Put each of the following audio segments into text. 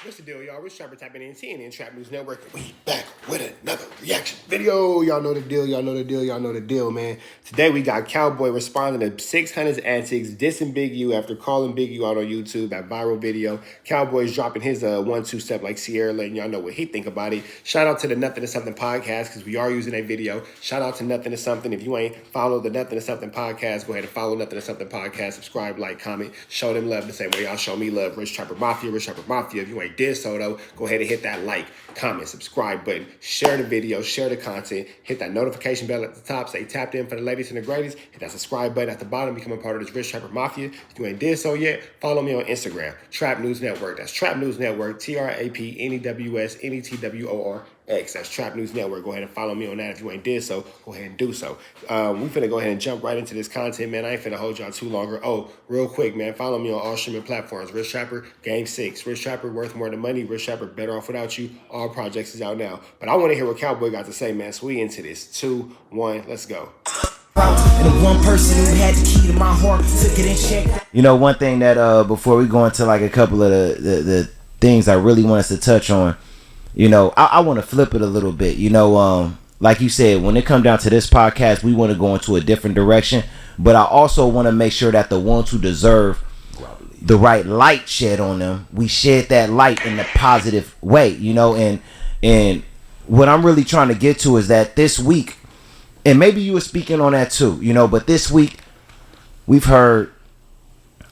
What's the deal, y'all? Rich Trapper tapping in CNN Trap News Network. We back with another reaction video. Y'all know the deal. Y'all know the deal. Y'all know the deal, man. Today we got Cowboy responding to 600's antics, dissing Big U after calling Big U out on YouTube, that viral video. Cowboy's dropping his 1-2 step like Sierra, letting y'all know what he think about it. Shout out to the Nothing to Something podcast because we are using a video. Shout out to Nothing to Something. If you ain't followed the Nothing to Something podcast, go ahead and follow Nothing to Something podcast. Subscribe, like, comment, show them love the same way y'all show me love. Rich Trapper Mafia, Rich Trapper Mafia. If you ain't did so though, go ahead and hit that like, comment, subscribe button, share the video, share the content, hit that notification bell at the top, say tapped in for the latest and the greatest, hit that subscribe button at the bottom, become a part of this Rich Trapper Mafia. If you ain't did so yet, follow me on Instagram, Trap News Network. That's Trap News Network, TRAPNEWSNETWORX. That's Trap News Network. Go ahead and follow me on that. If you ain't did so, go ahead and do so. We finna go ahead and jump right into this content, man. I ain't finna hold y'all too longer. Oh, real quick, man, follow me on all streaming platforms. Rich Trapper, Game 6. Rich Trapper, Worth More Than Money. Rich Trapper, Better Off Without You. All projects is out now. But I want to hear what Cowboy got to say, man. So we into this. 2, 1, let's go. And one person who had the key to my heart took it and checked. You know, one thing that before we go into like a couple of the things I really want us to touch on, you know, I want to flip it a little bit. You know, like you said, when it comes down to this podcast, we want to go into a different direction. But I also want to make sure that the ones who deserve the right light shed on them, we shed that light in a positive way. You know, and what I'm really trying to get to is that this week, and maybe you were speaking on that too, you know, but this week we've heard a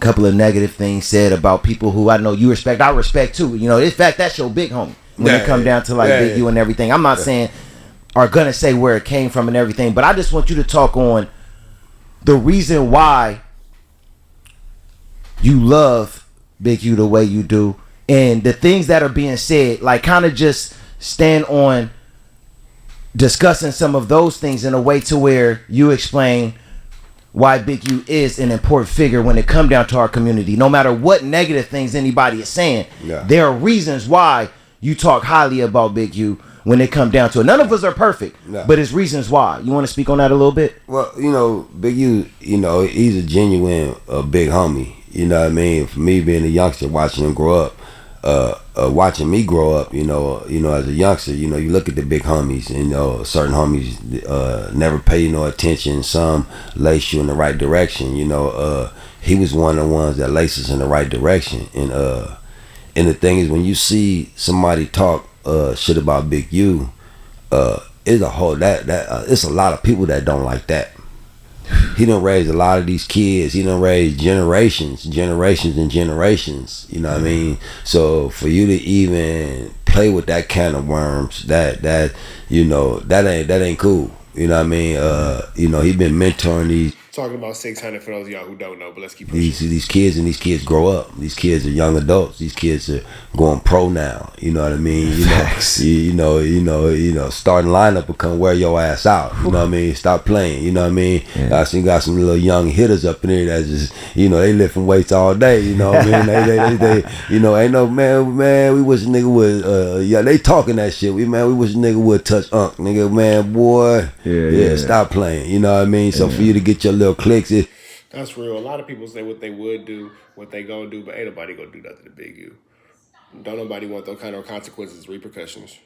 couple of negative things said about people who I know you respect, I respect too. You know, in fact, that's your big homie when it come down to like Big U and everything. I'm not saying are gonna say where it came from and everything, but I just want you to talk on the reason why you love Big U the way you do and the things that are being said, like kind of just stand on discussing some of those things in a way to where you explain why Big U is an important figure when it come down to our community. No matter what negative things anybody is saying, there are reasons why you talk highly about Big U when it come down to it. None of us are perfect, but it's reasons why. You want to speak on that a little bit? Well, you know, Big U, you know, he's a genuine big homie. You know what I mean? For me being a youngster, watching him grow up, watching me grow up, you know, as a youngster, you know, you look at the big homies, and you know, certain homies never pay you no attention. Some lace you in the right direction. You know, he was one of the ones that laces in the right direction. And the thing is, when you see somebody talk shit about Big U, it's a whole it's a lot of people that don't like that. He done raised a lot of these kids. He done raised generations and generations. You know what I mean? So for you to even play with that can of worms, that you know, that ain't cool. You know what I mean? You know, he been mentoring these. Talking about 600 for those of y'all who don't know, but let's keep pushing. These kids, and these kids grow up. These kids are young adults. These kids are going pro now. You know what I mean? You know, starting lineup will come wear your ass out. You know what I mean? Stop playing. You know what I mean? I seen got some little young hitters up in there that just, you know, they lifting weights all day. You know what I mean? They you know, ain't no man. We wish a nigga would. They talking that shit. We wish a nigga would touch nigga, man, boy. Yeah. Stop playing. You know what I mean? So for you to get your little clicks, that's real. A lot of people say what they would do, what they gonna do, but ain't nobody gonna do nothing to Big U. Don't nobody want those kind of consequences, repercussions.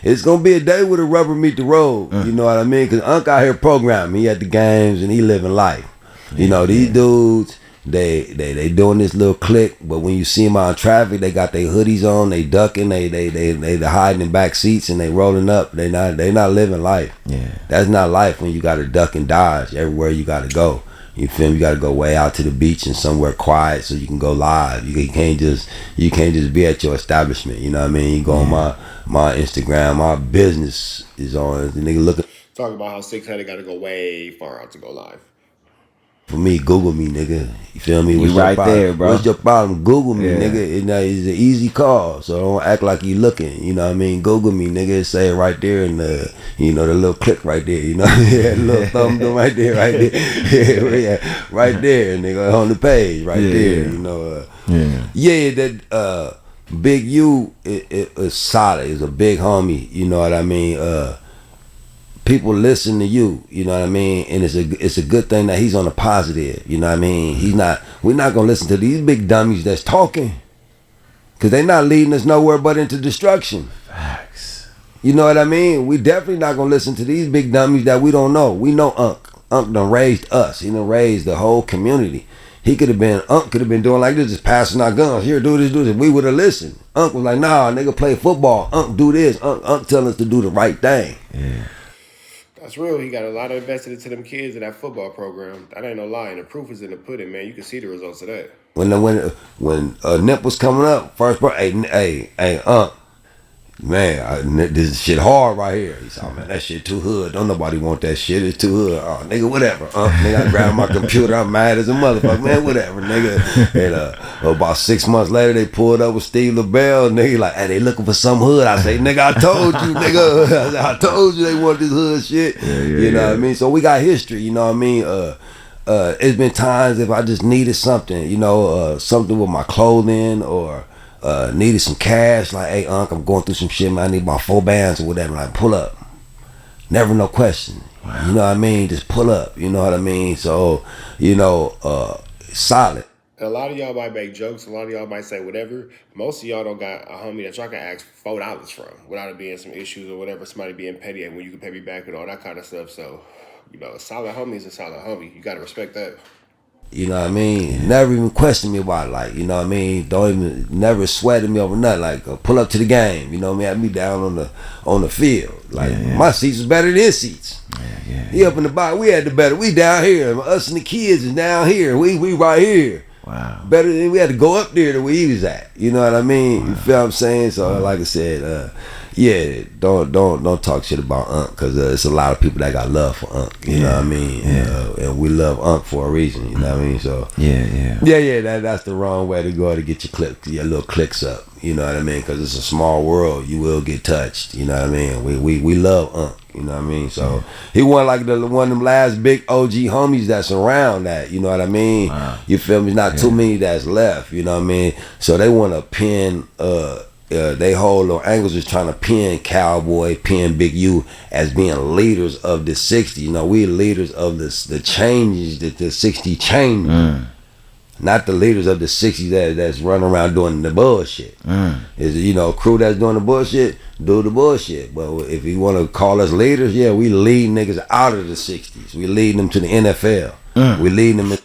It's gonna be a day where the rubber meet the road. You know what I mean? Cause Unc out here programming. He at the games and he living life. You know, these dudes, they doing this little click, but when you see them out in traffic, they got their hoodies on, they ducking, they hiding in back seats and they rolling up. They not living life. Yeah, that's not life when you got to duck and dodge everywhere you got to go. You feel me? You got to go way out to the beach and somewhere quiet so you can go live. You can't just be at your establishment. You know what I mean? You go on my Instagram, my business is on. The nigga looking. Talking about how 600 got to go way far out to go live. For me, Google me, nigga. You feel me? You right there, bro. What's your problem? Google me, nigga. It's an easy call, so don't act like you looking. You know what I mean? Google me, nigga. Say it right there, and you know, the little click right there. You know, the little thumb right there, right there, right there, nigga, on the page, right there. You know, that Big U is solid. Is a big homie. You know what I mean? People listen to you, you know what I mean, and it's a good thing that he's on the positive, you know what I mean. We're not gonna listen to these big dummies that's talking. Because they not leading us nowhere but into destruction. Facts. You know what I mean? We definitely not gonna listen to these big dummies that we don't know. We know Unc. Unc done raised us. He done raised the whole community. Unc could have been doing like this, just passing our guns. Here, do this. We would have listened. Unc was like, nah, nigga, play football. Unc, do this. Unc tell us to do the right thing. Yeah. That's real. He got a lot invested into them kids in that football program. That ain't no lie. And the proof is in the pudding, man. You can see the results of that. When Nip was coming up, first part, hey, Unc, man, this shit hard right here. He said, oh, man, that shit too hood. Don't nobody want that shit. It's too hood. Oh, nigga, whatever. Nigga, I grabbed my computer. I'm mad as a motherfucker. Man, whatever, nigga. And about 6 months later, they pulled up with Steve LaBelle. Nigga, like, hey, they looking for some hood. I say, nigga, I told you, nigga. I told you they want this hood shit. You know what I mean? So we got history, you know what I mean? It's been times if I just needed something, you know, something with my clothing or needed some cash, like, hey, Unc, I'm going through some shit, man. I need about 4 bands or whatever. Like, pull up. Never no question. Wow. You know what I mean? Just pull up. You know what I mean? So, you know, solid. And a lot of y'all might make jokes. A lot of y'all might say whatever. Most of y'all don't got a homie that y'all can ask $4 from without it being some issues or whatever, somebody being petty and when you can pay me back and all that kind of stuff. So, you know, a solid homie is a solid homie. You got to respect that. You know what I mean? Never even question me about it. Like, you know what I mean? Don't even, never sweated me over nothing. Like, pull up to the game. You know what I mean? Had me down on the field. Like, my seats was better than his seats. He up in the box. We had the better. We down here. Us and the kids is down here. We right here. Wow. Better than we had to go up there to where he was at. You know what I mean? Wow. You feel what I'm saying? So, like I said, yeah, don't talk shit about Unc, because it's a lot of people that got love for Unc. You know what I mean? And we love Unc for a reason. You know what I mean? So that's the wrong way to go to get your little clicks up. You know what I mean? Because it's a small world. You will get touched. You know what I mean? We love Unc. You know what I mean? So he wasn't like one of them last big OG homies that's around that. You know what I mean? Wow. You feel me? Not too many that's left. You know what I mean? So they want to pin. They whole little angles is trying to pin Cowboy, pin Big U as being leaders of the 60s. You know, we leaders of the changes that the 60 changed. Not the leaders of the 60s that's running around doing the bullshit. Is, you know, crew that's doing the bullshit, do the bullshit. But if you want to call us leaders, yeah, we lead niggas out of the 60s. We lead them to the NFL. We lead them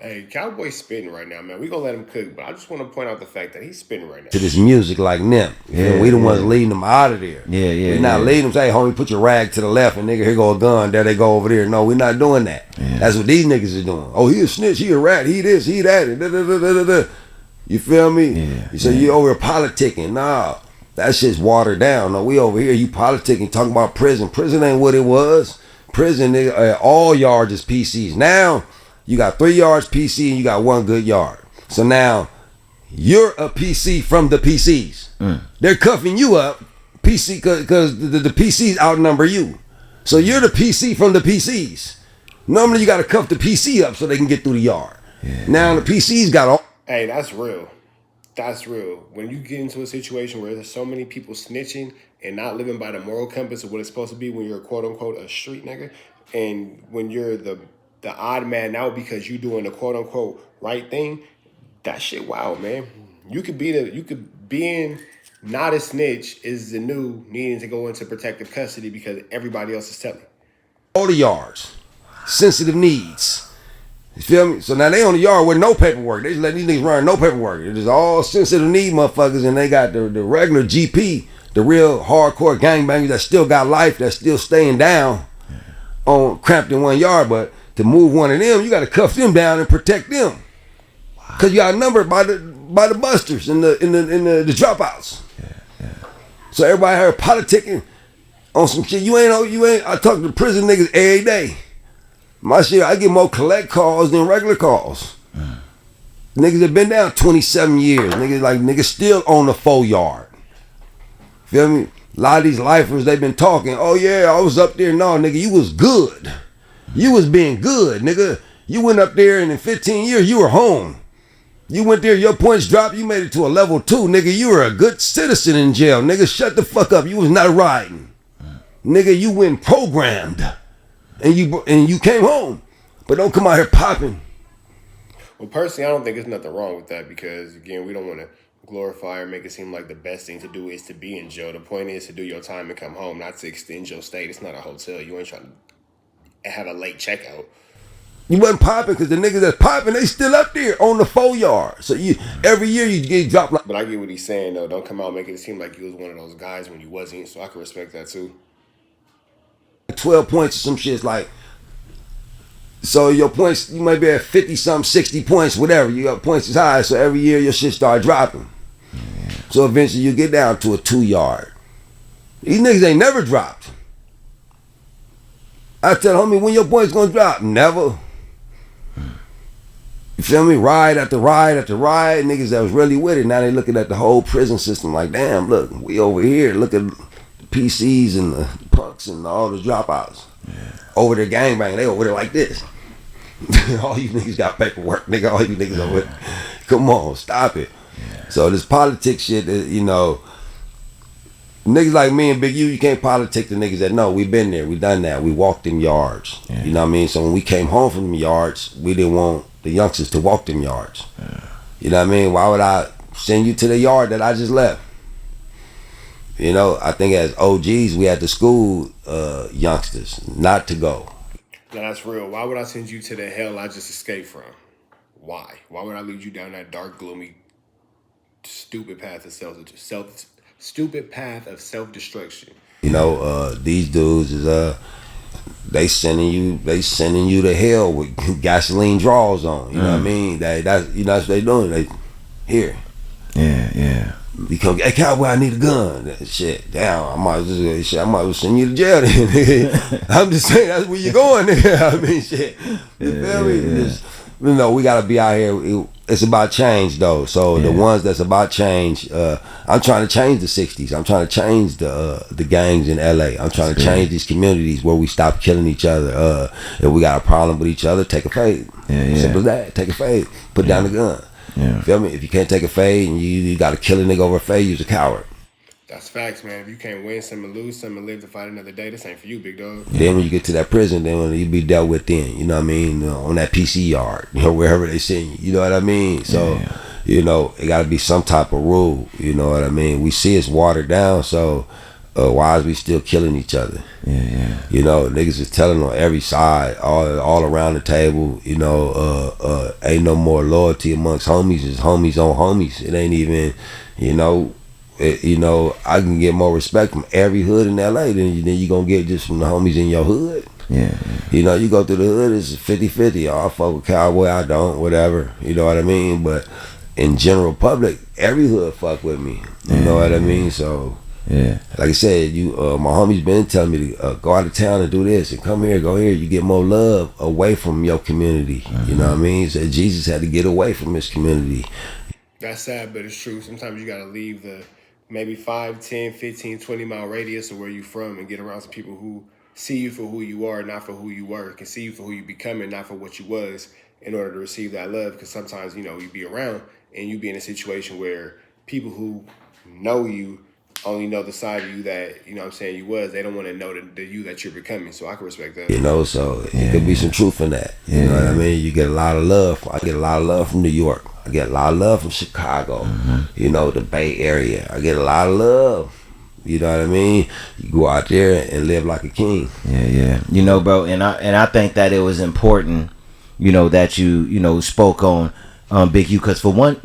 Hey, Cowboy's spitting right now, man. We gonna let him cook, but I just want to point out the fact that he's spitting right now. to this music like Nim. We the ones leading them out of there. We're not leading them. Say, homie, put your rag to the left, and nigga, here go a gun. There they go over there. No, we're not doing that. That's what these niggas are doing. Oh, he a snitch. He a rat. He this. He that. Da, da, da, da, da. You feel me? So you over here politicking. Nah, that shit's watered down. No, we over here, you politicking, talking about prison. Prison ain't what it was. Prison, nigga, all yards is PCs. Now, you got 3 yards PC and you got 1 good yard. So now you're a PC from the PCs. They're cuffing you up, PC, because the PCs outnumber you. So you're the PC from the PCs. Normally you got to cuff the PC up so they can get through the yard. Now the PCs got all. Hey, that's real. That's real. When you get into a situation where there's so many people snitching and not living by the moral compass of what it's supposed to be when you're quote unquote a street nigga, and when you're the odd man out because you doing the quote unquote right thing, that shit wild, man. You could being not a snitch is the new needing to go into protective custody because everybody else is telling. All the yards, sensitive needs. You feel me? So now they on the yard with no paperwork. They just let these niggas run no paperwork. It is all sensitive need motherfuckers, and they got the regular GP, the real hardcore gangbangers that still got life, that still staying down on cramped in 1 yard, but to move one of them, you got to cuff them down and protect them, cause you outnumbered by the busters and the dropouts. So everybody here politicking on some shit. You ain't. I talk to prison niggas every day. My shit, I get more collect calls than regular calls. Niggas that been down 27 years. Niggas still on the 4 yard. Feel me? A lot of these lifers, they been talking. Oh yeah, I was up there. No, nigga, you was good. You was being good, nigga. You went up there and in 15 years, you were home. You went there, your points dropped, you made it to a level 2. Nigga, you were a good citizen in jail. Nigga, shut the fuck up. You was not riding. Nigga, you went programmed. And you came home. But don't come out here popping. Well, personally, I don't think there's nothing wrong with that because, again, we don't want to glorify or make it seem like the best thing to do is to be in jail. The point is to do your time and come home, not to extend your stay. It's not a hotel. You ain't trying to have a late checkout. You wasn't popping because the niggas that's popping, they still up there on the 4 yard. So every year you get dropped like. But I get what he's saying though. Don't come out making it seem like you was one of those guys when you wasn't. So I can respect that too. 12 points or some shit like. So your points, you might be at 50 something, 60 points, whatever. You got points as high. So every year your shit start dropping. So eventually you get down to a 2 yard. These niggas ain't never dropped. I tell homie, when your points gonna drop? Never. You feel me? Ride after ride after ride. Niggas that was really with it. Now they looking at the whole prison system like, damn, look, we over here. Look at the PCs and the punks and all the dropouts. Yeah. Over there gangbang. They over there like this. All you niggas got paperwork, nigga. All you niggas over there. Come on, stop it. Yeah. So this politics shit, you know, niggas like me and Big U, you can't politic the niggas that know. We been there. We done that. We walked them yards. Yeah. You know what I mean? So when we came home from them yards, we didn't want the youngsters to walk them yards. Yeah. You know what I mean? Why would I send you to the yard that I just left? You know, I think as OGs, we had to school youngsters not to go. Now that's real. Why would I send you to the hell I just escaped from? Why? Why would I lead you down that dark, gloomy, stupid path of self-destruction? You know, these dudes is they sending you to hell with gasoline draws on. You know what I mean? That's what they doing. They here. Yeah. You come, hey Cowboy, I need a gun. That shit, damn, I might as well send you to jail then. I'm just saying that's where you're going there. I mean, shit. You feel me? Just, you know, we gotta be out here. It's about change though. So the ones that's about change, I'm trying to change the 60s. I'm trying to change the gangs in LA. I'm trying to change these communities where we stop killing each other. If we got a problem with each other, take a fade. Simple as that. Take a fade. Put down the gun. Yeah. Feel me? If you can't take a fade and you got to kill a nigga over a fade, you's a coward. That's facts, man. If you can't win some and lose some and live to fight another day, this ain't for you, big dog. Then when you get to that prison, then when you be dealt with then, you know what I mean? On that PC yard, you know, wherever they send you, you know what I mean? So, you know, it got to be some type of rule, you know what I mean? We see it's watered down, so why is we still killing each other? You know, niggas is telling on every side, all around the table, you know, ain't no more loyalty amongst homies. It's homies on homies. It ain't even, you know, I can get more respect from every hood in LA than you gonna get just from the homies in your hood. You know, you go through the hood, it's 50-50. Oh, I fuck with Cowboy, I don't, whatever. You know what I mean? But in general public, every hood fuck with me. You know what I mean? So like I said, my homie's been telling me to go out of town and do this and come here, go here. You get more love away from your community. You know what I mean? So Jesus had to get away from his community. That's sad, but it's true. Sometimes you gotta leave the maybe 5, 10, 15, 20 mile radius of where you from and get around some people who see you for who you are, not for who you were, can see you for who you becoming, not for what you was, in order to receive that love. Because sometimes, you know, you be around and you be in a situation where people who know you only know the side of you that, you know what I'm saying, you was. They don't want to know the you that you're becoming. So I can respect that. You know, so it could be some truth in that. You know what I mean? You get a lot of love. I get a lot of love from New York. I get a lot of love from Chicago. You know, the Bay Area. I get a lot of love. You know what I mean? You go out there and live like a king. You know, bro, and I think that it was important, you know, that you know, spoke on Big U, because for one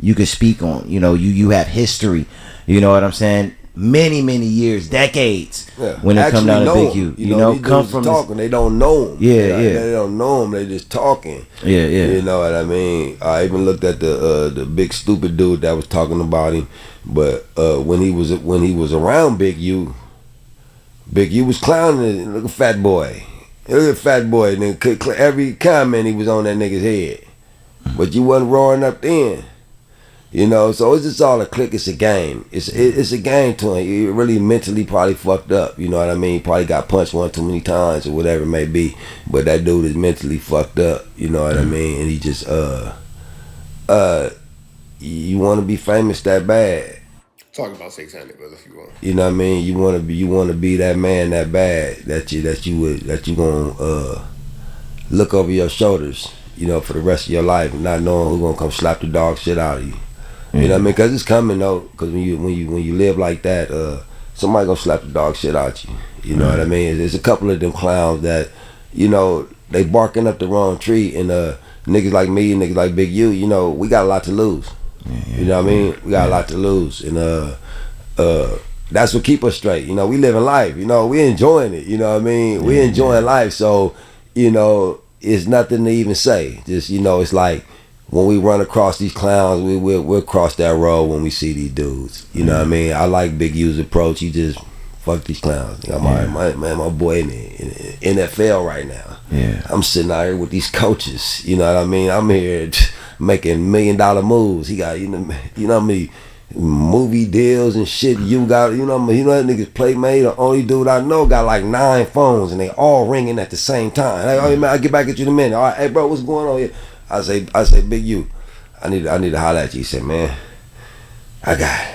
you can speak on, you know, you have history, you know what I'm saying, many years, decades, when it come down to Big U, you know come from talking, they don't know him. They don't know him, they just talking. You know what I mean? I even looked at the big stupid dude that was talking about him, but when he was around Big U was clowning. Look at Fat Boy, and every comment he was on that nigga's head, but you wasn't roaring up then. You know, so it's just all a click. It's a game. It's a game to him. He really mentally probably fucked up. You know what I mean? Probably got punched one too many times or whatever it may be. But that dude is mentally fucked up. You know what I mean? And he just you want to be famous that bad. Talk about 600, brother, if you want. You know what I mean? You want to be that man that bad that you gonna look over your shoulders. You know, for the rest of your life, and not knowing who's gonna come slap the dog shit out of you. You know what I mean? Because it's coming though. Because when you live like that, somebody gonna slap the dog shit out you. You know what I mean? There's a couple of them clowns that, you know, they barking up the wrong tree, and niggas like me, niggas like Big U, you know, we got a lot to lose. You know what I mean? We got a lot to lose, and that's what keep us straight. You know, we living life. You know, we enjoying it. You know what I mean? We enjoying life. So, you know, it's nothing to even say. Just, you know, it's like when we run across these clowns, we'll cross that road when we see these dudes. You know what I mean? I like Big U's approach. He just fuck these clowns. My boy in the NFL right now. Yeah. I'm sitting out here with these coaches. You know what I mean? I'm here making $1 million moves. He got, you know how many movie deals and shit you got. You know that nigga's playmate. The only dude I know got like 9 phones and they all ringing at the same time. Like, oh man, I'll get back at you in a minute. All right, hey bro, what's going on here? I say, Big U, I need to holler at you. He said, man, I got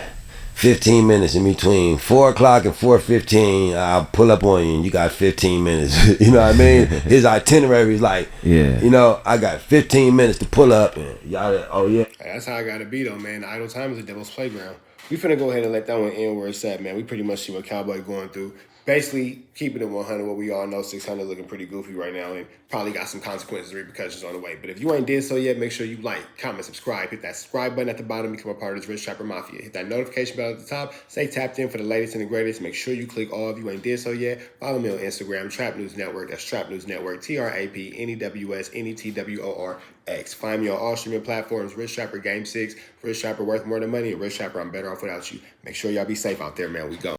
15 minutes in between 4 o'clock and 4:15. I'll pull up on you and you got 15 minutes. You know what I mean? His itinerary is like, you know, I got 15 minutes to pull up and y'all, oh yeah. Hey, that's how I gotta be though, man. Idle time is a devil's playground. We finna go ahead and let that one end where it's at, man. We pretty much see what Cowboy going through. Basically, keeping it 100, what we all know, 600 looking pretty goofy right now, and probably got some consequences and repercussions on the way. But if you ain't did so yet, make sure you like, comment, subscribe. Hit that subscribe button at the bottom, become a part of this Rich Trapper Mafia. Hit that notification bell at the top. Stay tapped in for the latest and the greatest. Make sure you click all if you ain't did so yet. Follow me on Instagram, Trap News Network. That's Trap News Network, TRAPNEWSNETWORX. Find me on all streaming platforms, Rich Trapper Game 6, Rich Trapper Worth More Than Money, and Rich Trapper I'm Better Off Without You. Make sure y'all be safe out there, man. We go.